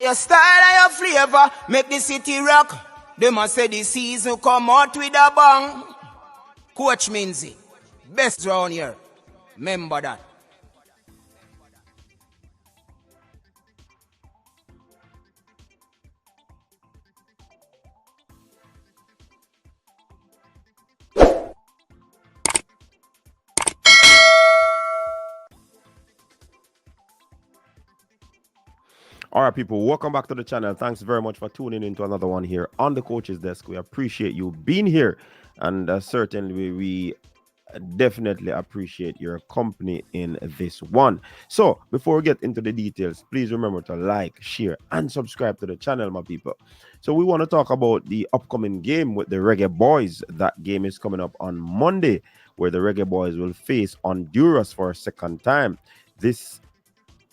Your style and your flavor make the city rock. They must say the season come out with a bang. Coach Minzy, best round here. Remember that. All right, people, welcome back to the channel. Thanks very much for tuning into another one here on the coach's desk. We appreciate you being here, and certainly we definitely appreciate your company in this one. So before we get into the details, please remember to like, share, and subscribe to the channel, my people. So we want to talk about the upcoming game with the Reggae Boyz. That game is coming up on Monday, where the Reggae Boyz will face Honduras for a second time. This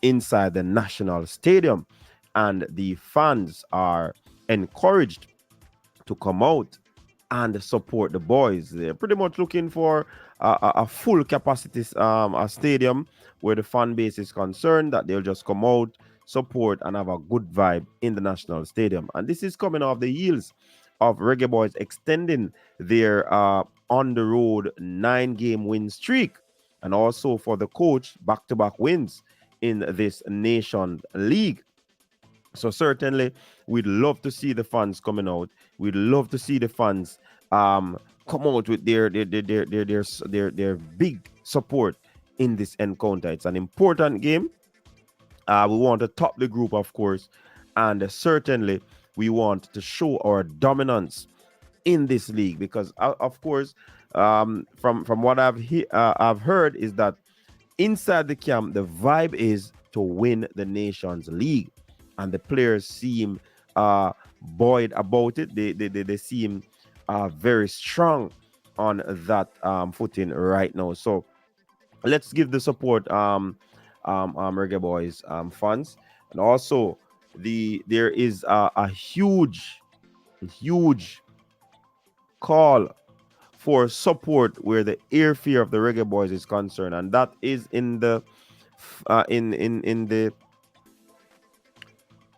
inside the National Stadium, and the fans are encouraged to come out and support the boys. They're pretty much looking for a full capacity a stadium where the fan base is concerned, that they'll just come out, support, and have a good vibe in the National Stadium. And this is coming off the heels of Reggae Boyz extending their on the road 9-game win streak, and also for the coach, back-to-back wins in this Nation League. So certainly we'd love to see the fans coming out. We'd love to see the fans come out with their big support in this encounter. It's an important game. We want to top the group, of course, and certainly we want to show our dominance in this league, because of course, from what I've heard is that inside the camp, the vibe is to win the Nations League, and the players seem buoyed about it. They seem very strong on that footing right now. So let's give the support, Reggae Boyz fans, and also there is a huge call for support where the airfare of the Reggae Boyz is concerned, and that is in the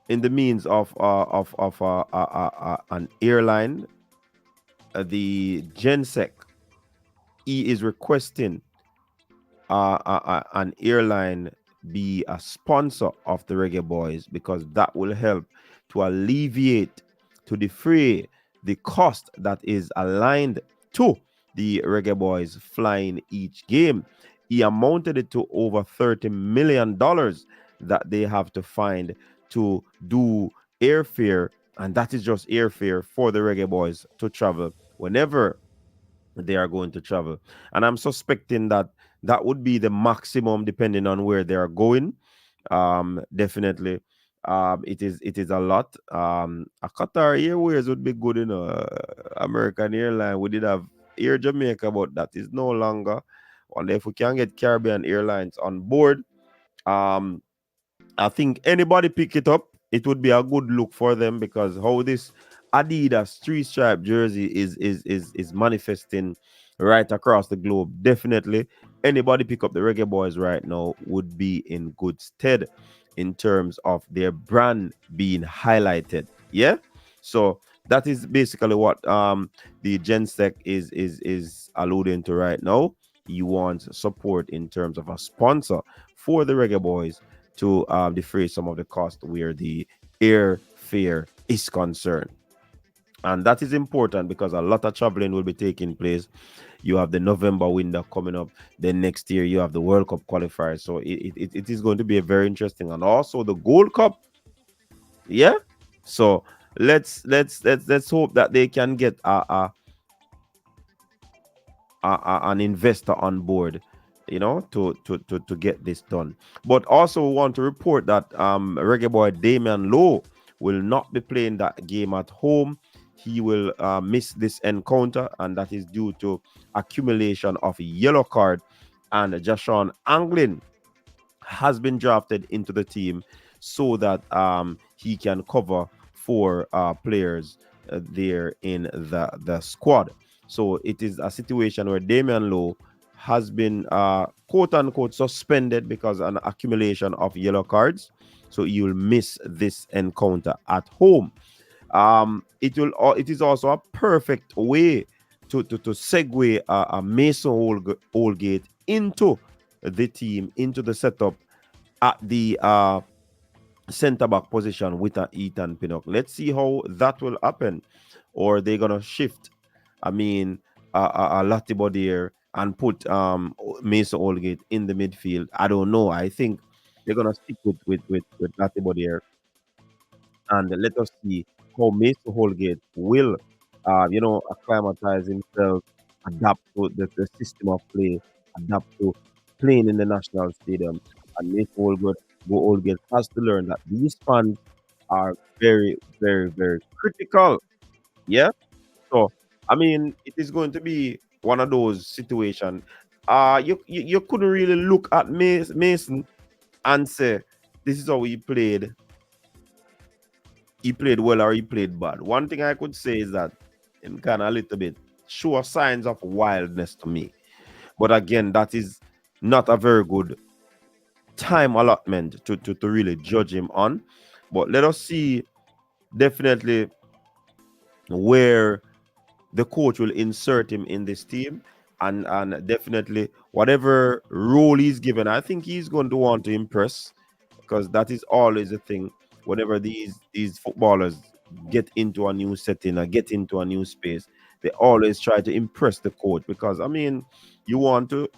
means of an airline. The Gensec is requesting an airline be a sponsor of the Reggae Boyz, because that will help to alleviate, to defray the cost that is aligned to the Reggae Boyz flying each game. He amounted it to over $30 million that they have to find to do airfare, and that is just airfare for the Reggae Boyz to travel whenever they are going to travel. And I'm suspecting that that would be the maximum depending on where they are going. Definitely it is a lot. A Qatar Airways would be good, American airline, we did have Air Jamaica, but that is no longer. Wonder if we can get Caribbean Airlines on board. I think anybody pick it up, it would be a good look for them, because how this Adidas 3-stripe jersey is manifesting right across the globe. Definitely anybody pick up the Reggae Boyz right now would be in good stead in terms of their brand being highlighted. Yeah, so that is basically what the Gensec is alluding to right now. He wants support in terms of a sponsor for the Reggae Boyz to defray some of the cost where the airfare is concerned. And that is important because a lot of traveling will be taking place. You have the November window coming up. Then next year you have the World Cup qualifiers. So it is going to be a very interesting, and also the Gold Cup. Yeah. So let's hope that they can get an investor on board, to get this done. But also we want to report that Reggae boy Damion Lowe will not be playing that game at home. He will miss this encounter, and that is due to accumulation of a yellow card. And Jahshaun Anglin has been drafted into the team so that he can cover for players there in the squad. So it is a situation where Damion Lowe has been quote unquote suspended because of an accumulation of yellow cards. So he will miss this encounter at home. It is also a perfect way to segue a Mason Holgate into the team, into the setup at the centre back position with an Ethan Pinnock. Let's see how that will happen. Or they're gonna shift. I mean, a Latibo there and put Mason Holgate in the midfield. I don't know. I think they're gonna stick with Latibo there, and let us see how Mason Holgate will, acclimatize himself, adapt to the system of play, adapt to playing in the national stadium. And Holgate has to learn that these fans are very, very, very critical. Yeah. So, I mean, it is going to be one of those situations. You couldn't really look at Mason and say, this is how he played. He played well or he played bad. One thing I could say is that him kind of a little bit show signs of wildness to me. But again, that is not a very good time allotment to really judge him on. But let us see definitely where the coach will insert him in this team, and definitely whatever role he's given, I think he's going to want to impress, because that is always the thing. Whenever these footballers get into a new setting or get into a new space, they always try to impress the coach, because I mean, you want to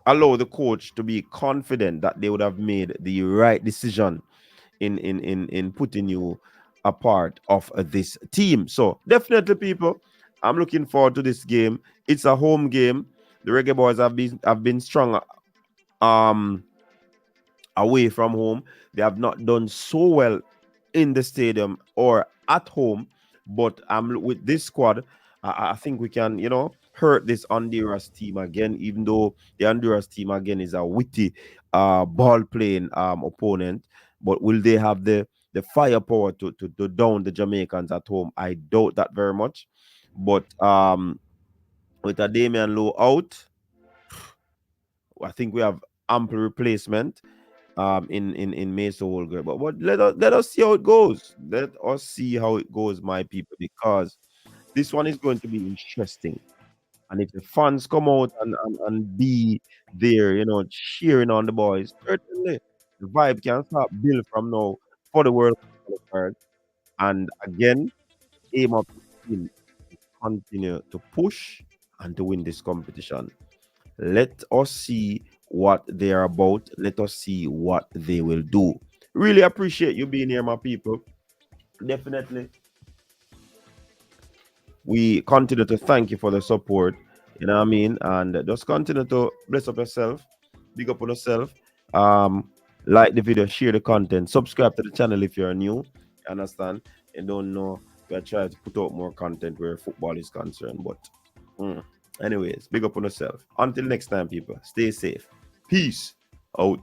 allow the coach to be confident that they would have made the right decision in putting you a part of this team. So definitely, people, I'm looking forward to this game. It's a home game. The Reggae Boys have been strong um away from home. They have not done so well in the stadium or at home. But with this squad, I think we can, hurt this Honduras team again, even though the Honduras team again is a witty ball playing opponent. But will they have the firepower to down the Jamaicans at home? I doubt that very much. But with a Damion Lowe out, I think we have ample replacement in Mesa Wolger. But let us see how it goes. Let us see how it goes, my people, because this one is going to be interesting. And if the fans come out and be there, cheering on the boys, certainly the vibe can start build from now for the World Cup qualifiers. And again, aim of the team is continue to push and to win this competition. Let us see what they're about. Let us see what they will do. Really appreciate you being here, my people. Definitely. We continue to thank you for the support. You know what I mean? And just continue to bless up yourself, big up on yourself. Like the video, share the content, subscribe to the channel if you're new. You understand? And don't know, we're trying to put out more content where football is concerned. But anyways, big up on yourself. Until next time, people, stay safe. Peace out.